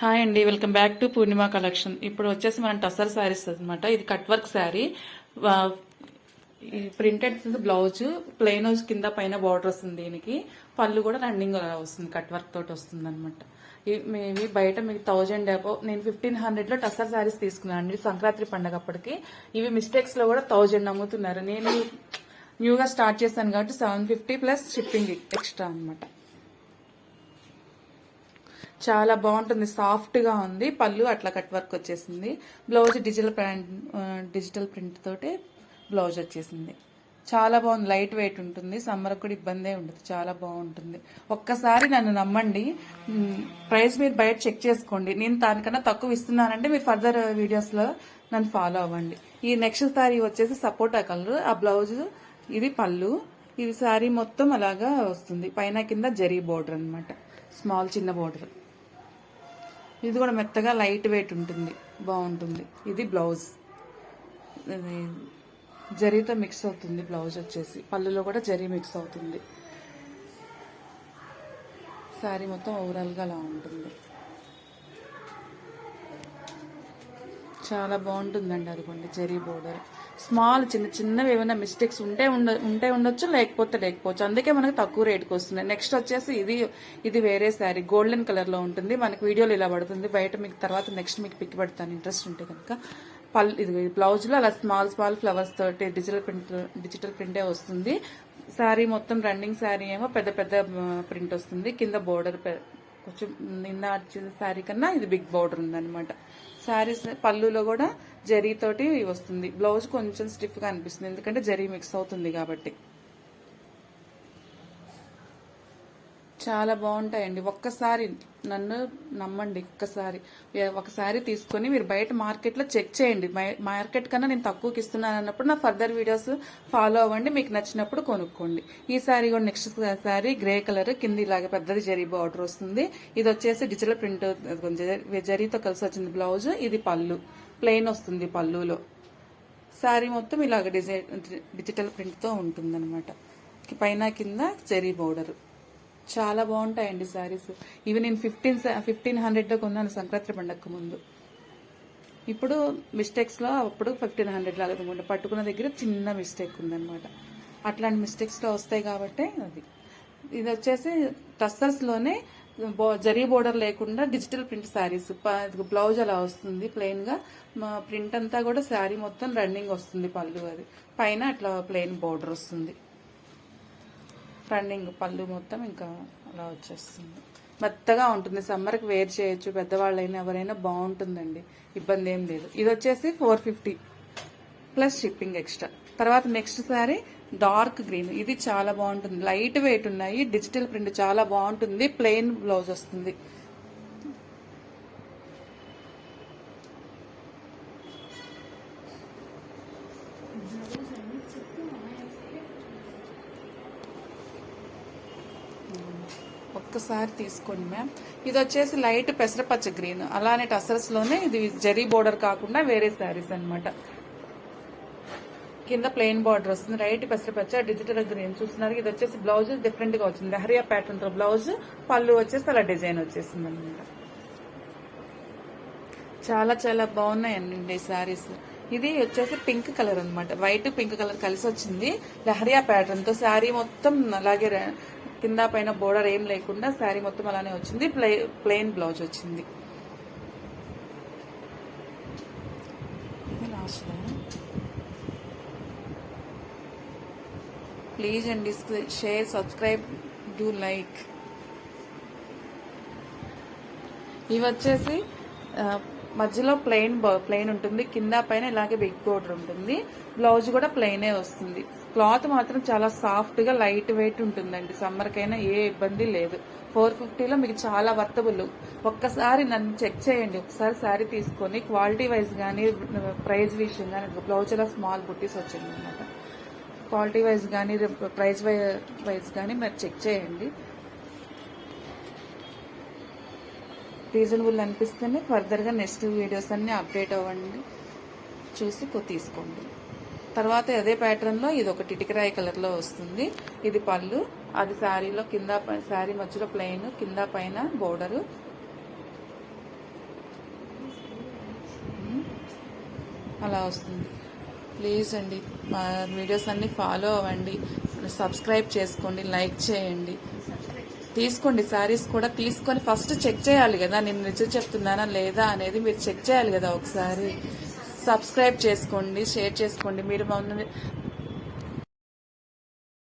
Hi అండి, welcome back to Purnima collection. ఇప్పుడు వచ్చేసి మనం టసర్ శారీస్ అనమాట. ఇది cut work sari, printed blouse, plain కింద పైన బార్డర్ వస్తుంది. దీనికి పళ్ళు కూడా రన్నింగ్ వస్తుంది, కట్ వర్క్ తోటి వస్తుంది అనమాట. ఇవి బయట మీకు 1000 అబౌవ్, నేను 1500 లో టసర్ శారీస్ తీసుకున్నాను అండి సంక్రాంతి పండగ అప్పటికి. ఇవి మిస్టేక్స్ లో కూడా 1000 అమ్ముతున్నారు. నేను న్యూగా స్టార్ట్ చేశాను కాబట్టి 750 ప్లస్ షిప్పింగ్ ఎక్స్ట్రా అనమాట. చాలా బాగుంటుంది, సాఫ్ట్ గా ఉంది. పళ్ళు అట్లా కట్ వర్క్ వచ్చేసింది. బ్లౌజ్ డిజిటల్ ప్రింట్ తోటి బ్లౌజ్ వచ్చేసింది. చాలా బాగుంది, లైట్ వెయిట్ ఉంటుంది. సమ్మర్ కూడా ఇబ్బందే ఉండదు, చాలా బాగుంటుంది. ఒక్కసారి నన్ను నమ్మండి, ప్రైస్ మీరు బయట చెక్ చేసుకోండి. నేను దానికన్నా తక్కువ ఇస్తున్నానంటే మీరు ఫర్దర్ వీడియోస్ లో నన్ను ఫాలో అవ్వండి. ఈ నెక్స్ట్ శారీ వచ్చేసి సపోటా కలర్, ఆ బ్లౌజ్ ఇది పళ్ళు. ఇది శారీ మొత్తం అలాగా వస్తుంది, పైన కింద జరీ బోర్డర్ అనమాట, స్మాల్ చిన్న బోర్డర్. ఇది కూడా మెత్తగా లైట్ వెయిట్ ఉంటుంది, బాగుంటుంది. ఇది బ్లౌజ్, జరీతో మిక్స్ అవుతుంది. బ్లౌజ్ వచ్చేసి పళ్ళులో కూడా జరీ మిక్స్ అవుతుంది. శారీ మొత్తం ఓవరాల్గా అలా ఉంటుంది, చాలా బాగుంటుందండి. అదిగోండి జరీ బోర్డర్, స్మాల్ చిన్న చిన్నవి ఏమైనా మిస్టేక్స్ ఉంటే ఉండొచ్చు, లేకపోవచ్చు. అందుకే మనకు తక్కువ రేటుకి వస్తుంది. నెక్స్ట్ వచ్చేసి ఇది వేరే శారీ, గోల్డెన్ కలర్ లో ఉంటుంది. మనకి వీడియోలో ఇలా పడుతుంది, బయట మీకు తర్వాత నెక్స్ట్ మీకు పిక్ పెడతాను ఇంట్రెస్ట్ ఉంటే కనుక. ఇది బ్లౌజ్ లో అలా స్మాల్ ఫ్లవర్స్ తోటి డిజిటల్ ప్రింటే వస్తుంది. శారీ మొత్తం రన్నింగ్ శారీ ఏమో పెద్ద పెద్ద ప్రింట్ వస్తుంది. కింద బోర్డర్ కొంచెం నిన్న శారీ కన్నా ఇది బిగ్ బోర్డర్ ఉందన్నమాట. శారీస్ పళ్ళులో కూడా జరీతోటి వస్తుంది. బ్లౌజ్ కొంచెం స్టిఫ్ గా అనిపిస్తుంది, ఎందుకంటే జరీ మిక్స్ అవుతుంది కాబట్టి. చాలా బాగుంటాయండి. ఒక్కసారి నన్ను నమ్మండి, ఒకసారి తీసుకొని మీరు బయట మార్కెట్ లో చెక్ చేయండి. మార్కెట్ కన్నా నేను తక్కువకి ఇస్తున్నాను అన్నప్పుడు నా ఫర్దర్ వీడియోస్ ఫాలో అవ్వండి. మీకు నచ్చినప్పుడు కొనుక్కోండి. ఈ శారీ కూడా నెక్స్ట్ శారీ గ్రే కలర్, కింద ఇలాగే పెద్దది జరీ బార్డర్ వస్తుంది. ఇది వచ్చేసి డిజిటల్ ప్రింట్ జరీతో కలిసి వచ్చింది బ్లౌజ్. ఇది పళ్ళు, ప్లెయిన్ వస్తుంది పళ్ళులో. శారీ మొత్తం ఇలాగ డిజిటల్ ప్రింట్ తో ఉంటుంది అనమాట. పైన కింద జరీ బోర్డర్. చాలా బాగుంటాయండి శారీస్. ఇవి నేను 1500 లో కొన్నాను సంక్రాంతి పండగకు ముందు. ఇప్పుడు మిస్టేక్స్ లో అప్పుడు 1500 లాగా అనుకుంటా, పట్టుకున్న దగ్గర చిన్న మిస్టేక్ ఉందన్నమాట. అట్లాంటి మిస్టేక్స్ లో వస్తాయి కాబట్టి అది. ఇది వచ్చేసి టస్సర్స్ లోనే జరీ బోర్డర్ లేకుండా డిజిటల్ ప్రింట్ శారీస్. బ్లౌజ్ అలా వస్తుంది ప్లెయిన్ గా, ప్రింట్ అంతా కూడా శారీ మొత్తం రన్నింగ్ వస్తుంది. పళ్ళు అది పైన అట్లా ప్లెయిన్ బోర్డర్ వస్తుంది. రన్నింగ్ పళ్ళు మొత్తం ఇంకా అలా వచ్చేస్తుంది. మెత్తగా ఉంటుంది, సమ్మర్కి వేర్ చేయొచ్చు. పెద్దవాళ్ళైనా ఎవరైనా బాగుంటుందండి, ఇబ్బంది ఏం లేదు. ఇది వచ్చేసి 450 ప్లస్ షిప్పింగ్ ఎక్స్ట్రా. తర్వాత నెక్స్ట్ సారీ డార్క్ గ్రీన్, ఇది చాలా బాగుంటుంది. లైట్ వెయిట్ ఉన్నాయి, డిజిటల్ ప్రింట్ చాలా బాగుంటుంది. ప్లెయిన్ బ్లౌజ్ వస్తుంది. ఒక్కసారి తీసుకోండి మ్యామ్. ఇది వచ్చేసి లైట్ పెసరపచ్చ గ్రీన్, అలానే టసర్స్ లోనే ఇది జరీ బోర్డర్ కాకుండా వేరే శారీస్ అనమాట. కింద ప్లెయిన్ బార్డర్ వస్తుంది, రైట్ పెసరపచ్చ డిజిటల్ గ్రీన్ చూస్తున్నారు. ఇది వచ్చేసి బ్లౌజ్ డిఫరెంట్ గా వచ్చింది, లహరియా ప్యాటర్న్ తో బ్లౌజ్. పళ్ళు వచ్చేసి అలా డిజైన్ వచ్చేసింది అనమాట. చాలా చాలా బాగున్నాయండి శారీస్. ఇది వచ్చేసి పింక్ కలర్ అనమాట, వైట్ పింక్ కలర్ కలిసి వచ్చింది. లహరియా ప్యాటర్న్ తో శారీ మొత్తం అలాగే కింద పైన బోర్డర్ ఏం లేకుండా శారీ మొత్తం అలానే వచ్చింది. ప్లెయిన్ బ్లౌజ్ వచ్చింది. ప్లీజ్ అండి, షేర్, సబ్స్క్రైబ్, డూ లైక్. ఇవి వచ్చేసి మధ్యలో ప్లెయిన్ ఉంటుంది, కింద పైన ఇలాగే బిగ్ బోర్డర్ ఉంటుంది. బ్లౌజ్ కూడా ప్లెయినే వస్తుంది. క్లాత్ మాత్రం చాలా సాఫ్ట్ గా లైట్ వెయిట్ ఉంటుందండి. సమ్మర్ కైనా ఏ ఇబ్బంది లేదు. 450లో మీకు చాలా వర్తబుల్. ఒక్కసారి నన్ను చెక్ చేయండి, ఒకసారి శారీ తీసుకొని క్వాలిటీ వైజ్ కానీ ప్రైస్ విషయం కానీ. బ్లౌజ్ లో స్మాల్ బుట్టీస్ వచ్చింది అనమాట. క్వాలిటీ వైజ్ కానీ ప్రైస్ వైజ్ కానీ మీరు చెక్ చేయండి. రీజనబుల్ అనిపిస్తేనే ఫర్దర్ గా నెక్స్ట్ వీడియోస్ అన్ని అప్డేట్ అవ్వండి, చూసి తీసుకోండి. తర్వాత అదే ప్యాటర్న్ లో ఇది ఒకటి ఇటుకరాయి కలర్ లో వస్తుంది. ఇది పళ్ళు, అది శారీలో కింద శారీ మధ్యలో ప్లెయిన్, కింద పైన బోర్డరు. అలా వస్తుంది. ప్లీజ్ అండి, మా వీడియోస్ అన్ని ఫాలో అవ్వండి, సబ్స్క్రైబ్ చేసుకోండి, లైక్ చేయండి. తీసుకోండి, శారీస్ కూడా తీసుకొని ఫస్ట్ చెక్ చేయాలి కదా, నేను నిజం చెప్తున్నానా లేదా అనేది మీరు చెక్ చేయాలి కదా ఒకసారి. సబ్స్క్రైబ్ చేసుకోండి, షేర్ చేసుకోండి. మీరు